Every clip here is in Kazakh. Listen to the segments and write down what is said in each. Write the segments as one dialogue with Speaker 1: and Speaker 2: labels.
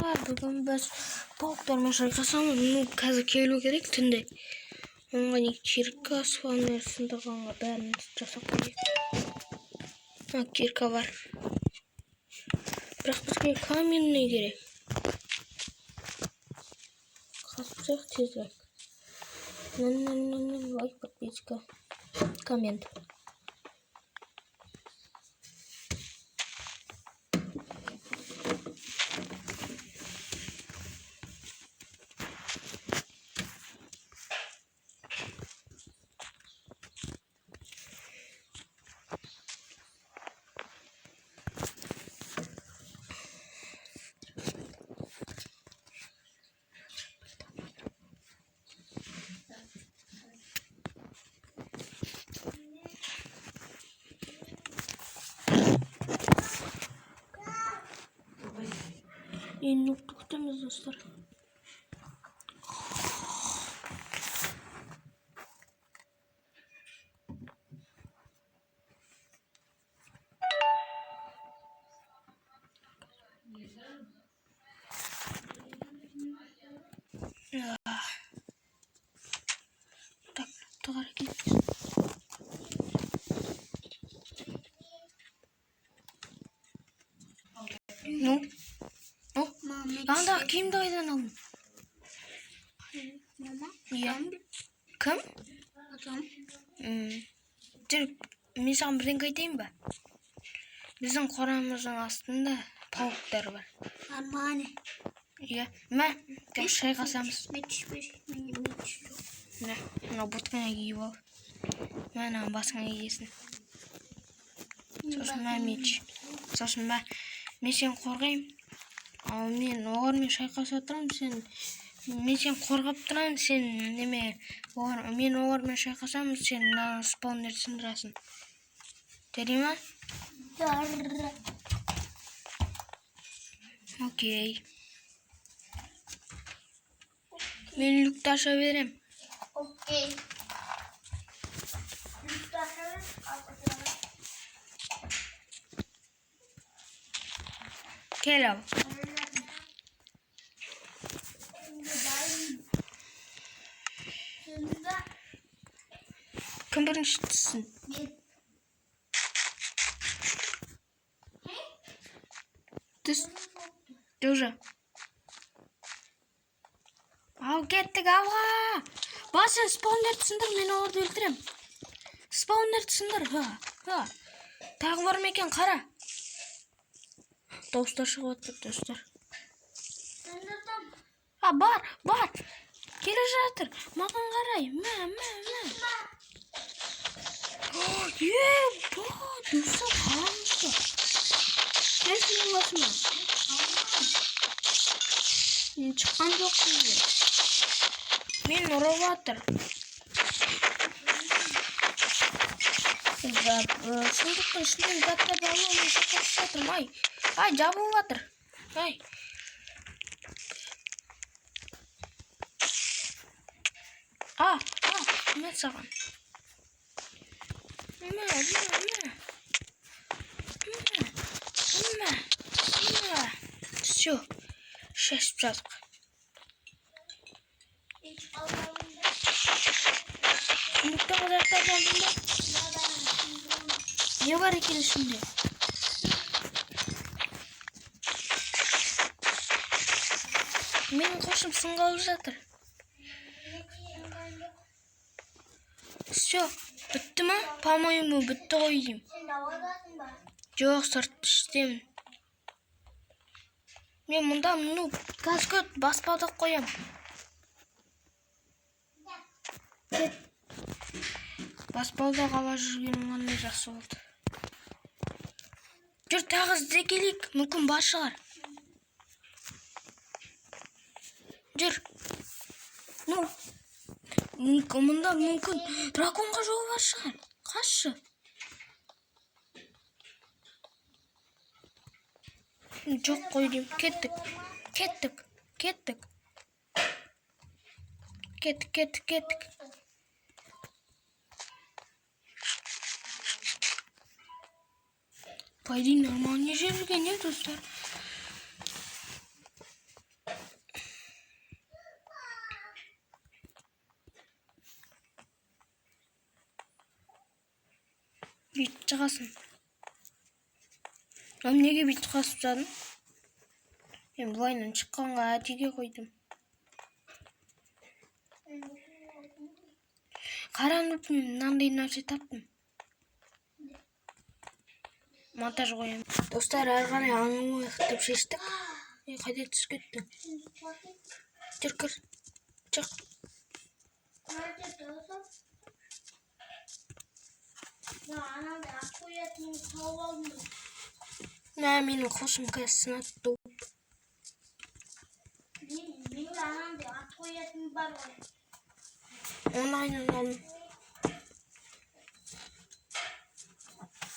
Speaker 1: бүгін біз пауктармен шайқасамыз. Қазір келу керек түнде. Оған кирка, спаунер сындырғанға бәрін жасап қойып. Кирка бар. Бірақ бізге каменный керек. Қазір тезірек. Лайк, подписка. Коммент. Енді күтеміз достар. Так, тағар кетпіз. Анда кімді қайдан алдың?
Speaker 2: Мама?
Speaker 1: Иә. Кім?
Speaker 2: Атам.
Speaker 1: Жүр, мен саған бірдеңе айтайын ба? Біздің қорамыздың астында пауктар бар.
Speaker 2: Амане.
Speaker 1: Иә. Мә, шайқасамыз. Мә, мына ботқаңа киіп ал. Мә, басыңа киесің. Сосын мә меч. Сосын мә, мен сені қорғаймын. Ал мен оғармен шайқасып отырамын, мен сені қорғап тұрам, сен неме, мен оғармен шайқасам, сен спаунер сындырасың. Жарай ма?
Speaker 2: Жарай.
Speaker 1: Окей. Мен люкті аша берем.
Speaker 2: Окей.
Speaker 1: Кел ал. Кім бірінші түссін? Түс. Дұжа. Ал кеттік алға. Басын спаунерді сындыр, мен орды өлтірем. Спаунерді сындыр. Тағы бар ма екен, қара. Дауыстар шығып отыр, достар. Бар. Келе жатыр. Маған қарай. Мә. Достар, қараңызды. Келсін басыма. Мен шыққан жоқпын. Мен ұрып жатыр. Сұндықтың ішіндегі заттарды алуын шақырып жатырмын. Ай, жабылып жатыр. Ай. Мен саған. Все. Шешіп жазық. Сұндықтағы заттарды алдым ба? Не бар екен ішінде? Менің қошым сынғалып жатыр. Все, бітті ма? По-моему, бітті ғой деймін. Жоқ, сыртты іштемін. Мен мұнда каскөт баспалдақ қоям. Баспалдақ ала жүргенім ғана жақсы болды. Жүр, тағы ізде келейік, мүмкін бар шығар. Жүр. Мұнда мүмкін драконға жол бар шығар. Қашы. Жоқ қой деймін. Кеттік. Пойди, нормально жерге не, достар? Бүйтіп шығасың. Неге бүйтіп қасып тастадың? Мен былайынан шыққанға әдеге қойдым. Қаранып мен мынандай нәрсе таптым. Монтаж қоямын. Достар, әрі қарай аңылмайық деп шештік. Қайда түсіп кетті? Жүр, кір. Шық. Менің қосым қазір сынатты.
Speaker 2: Менің анамда ат қоятын бар ғой.
Speaker 1: Оны айналдым.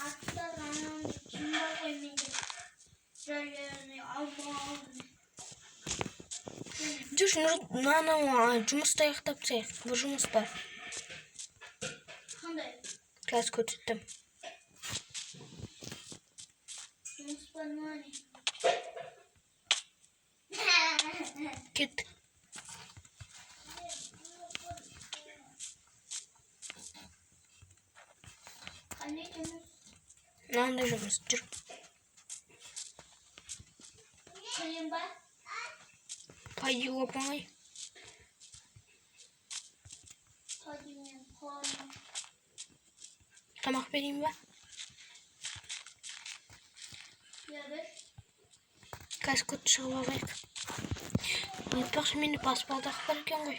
Speaker 2: Аттар анамда кім бар ғой менде? Жайларыны алмағалдым.
Speaker 1: Жүр, жұмысты аяқтап тастайық. Бір жұмыс бар.
Speaker 2: Қандай?
Speaker 1: Қазір көрсеттім.
Speaker 2: Жұмыс бар ма не?
Speaker 1: Кеттік.
Speaker 2: Қандай жұмыс?
Speaker 1: Мынандай жұмыс. Жүр.
Speaker 2: Қиын ба?
Speaker 1: Пойди оп-оңай.
Speaker 2: Пойди мен қуамын.
Speaker 1: Тамақ берейін ба?
Speaker 2: Бер.
Speaker 1: Қазір көт шығып алайық. Айтпақшы, мені баспалдақ бар екен ғой.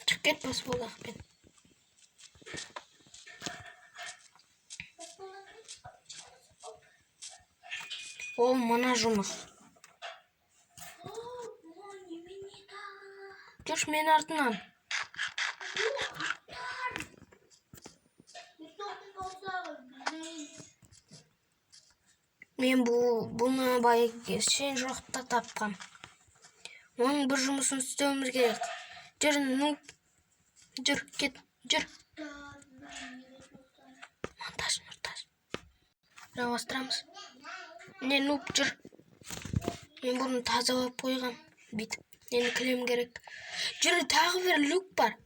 Speaker 1: Шығып кет баспалдақпен. Ол мына жұмыс. Жүрші мен артынан. Мен бұны сен жоқта тапқам. Оның бір жұмысын істеуіміз керек. Жүр, нұп. Жүр, кет, жүр. Монтаж. Жалғастырамыз. Не, нұп, жүр. Мен бұны тазалап қойғам. Бүйтіп. Енді кірем керек. Жүр, тағы бір люк бар.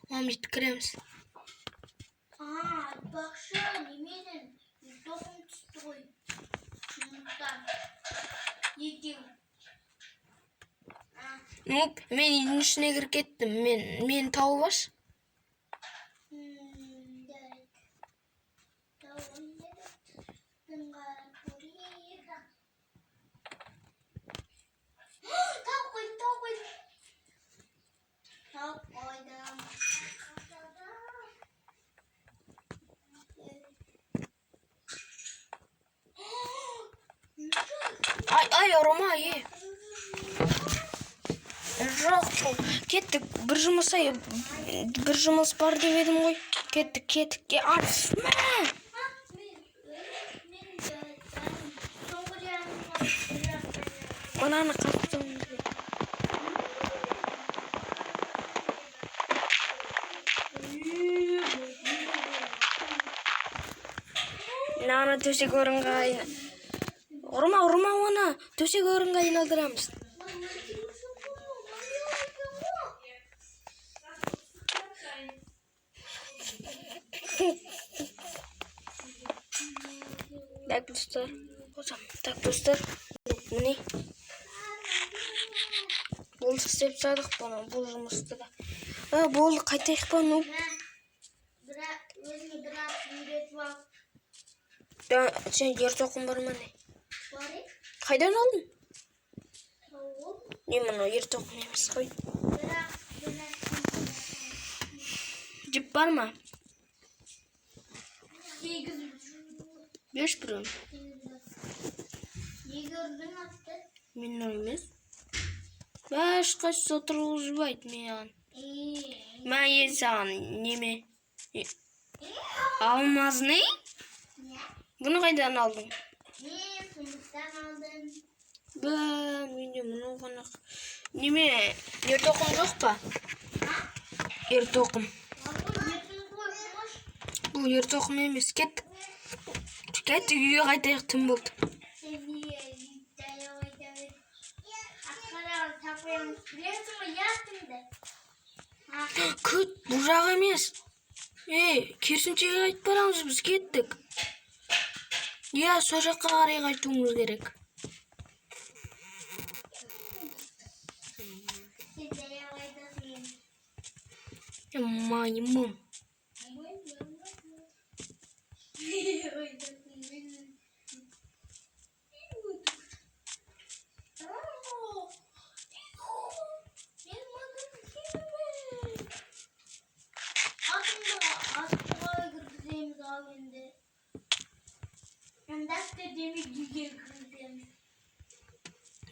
Speaker 1: Оны бүйтіп кіреміз.
Speaker 2: Айтпақшы, немеден тоқым түсті ғой. Екеу.
Speaker 1: Нұп, мен үйдің ішіне кіріп кеттім. Мен тауып аш. Ай, ұрма, Жоқ, кеттік. Bir жұмыс бар деп едім ғой. Кеттік. Атсына! Мынаны қаттым. Мынаны төсек орынға Ұрма оны. Төсек орынға айналдырамыз. Так, достар. Міне. Болды істеп тастадық бұл жұмысты да. Болды, қайтайық па, нұп.
Speaker 2: Өзіңе бір ат үйретіп ал.
Speaker 1: Сен ертоқым бар ма не?
Speaker 2: Бар е?
Speaker 1: Қайдан алдың?
Speaker 2: Тауып.
Speaker 1: Не, мұны ертоқым емес қой. Жіп бар ма?
Speaker 2: 8.
Speaker 1: 5 бірін.
Speaker 2: Неге ұрдың атты?
Speaker 1: Мен емес. Ешқайсысы отырғызбайды маған. Мен саған неме? Алмазный? Бұны қайдан алдың?
Speaker 2: Мен сұмдықтан алдым.
Speaker 1: Менде мұны ғанақ. Неме, ертоқым жоқ па? Ертоқым. Бұл ертоқым емес, кет. Кет, үйге қайтайық, түн болды. Күт, бұл жақ емес. Керісінше қайтып барамыз, біз кеттік. Иә, сол жаққа қарай қайтуымыз керек. Маймун.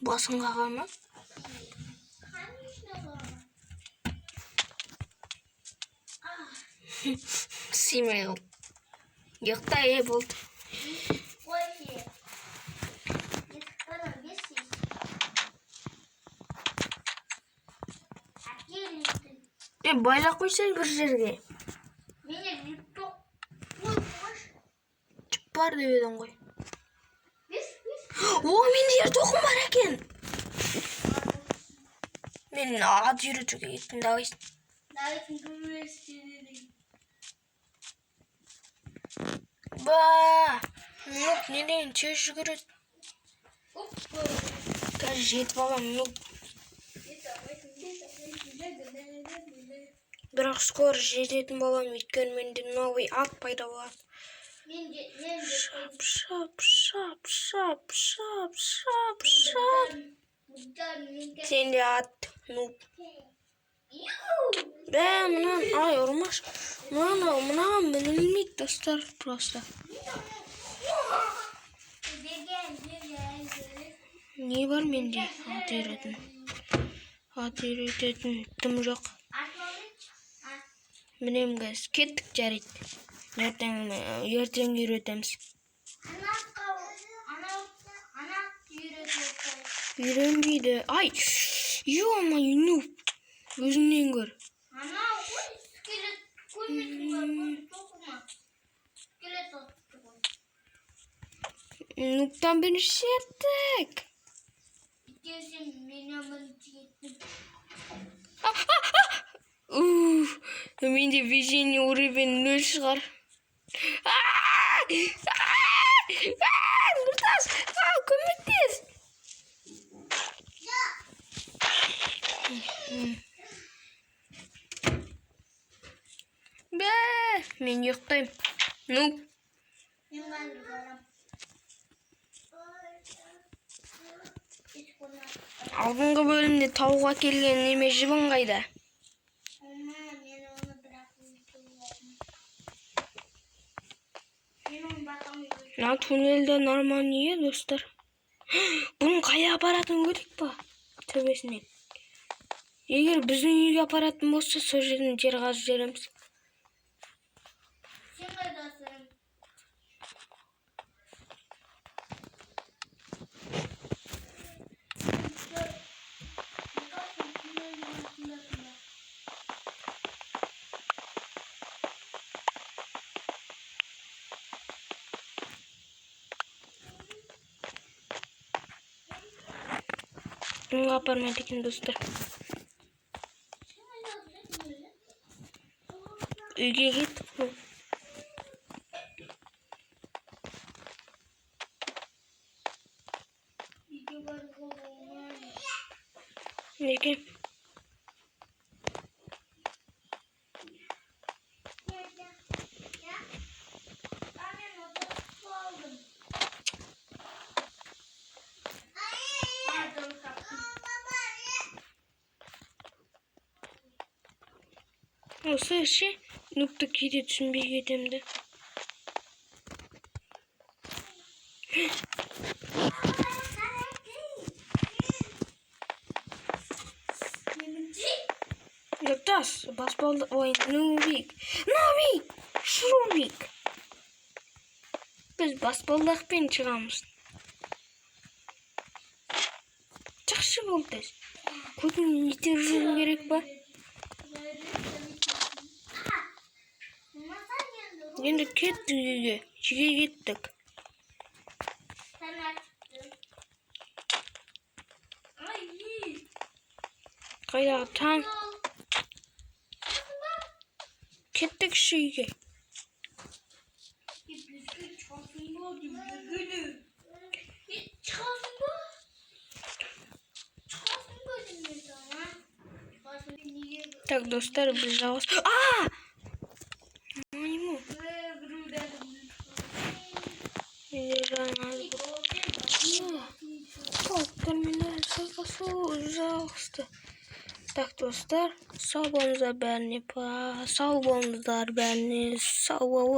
Speaker 1: Басың қаға ма? Симей қыл. Ұйықта болды. Байлап қойсай бір жерге. Жүп бар деп едің ғой. Менде ертоқым бар екен. Мен ат үйретуге кеттім, давайсың. Не деген тез жүгіреді. Қазір жетіп алам, бірақ скоро жететін болам, өйткені менде новый ат пайда болады. Шап. Сенде ат, Ай, ұрмаш. Мынаған білмейді достар просто. Не бар менде ат үйрететін тым жоқ. Білем кәз, кеттік жарайды. Ертең үйретеміз. Үйренбейді. Ай, өзіңнен көр. Нуптан бірінші еттік. Менде везение уровень 0 шығар. Нұртас, көмектес. Мен ұйықтаймын. Алдыңғы бөлімде тауға келген неме жібін қайда? Туннелде нормальный достар. Бұның қайда апаратын көрейік па? Төбесінен. Егер біздің үйге апаратын болса, сол жерден жер қазып жібереміз. Бұнға апармайды екен достар. Үйге кеттік бұл. Неге? Осы іші нұпты кейде түсінбей кетемді. Нұртас, басбалды ойын, Нувик, Шрувик. Біз басбалдақпен шығамыз. Жақсы болды. Көтін етер жүру керек ба? Енді кеттік үйге, жеге кеттік. Қайдағы таң? Kettik şu uyga.
Speaker 2: İblisi çıkarsın bu gülü. Çıkarsın bu. Çıkarsın gözümü sana. Çıkarsın niye?
Speaker 1: Так, dostlar biz javaz. Aa! Maymun. Terminal sayfası uzaktı. Так, dostlar, sağ olunuzlar, sağ olunuzlar, sağ olun.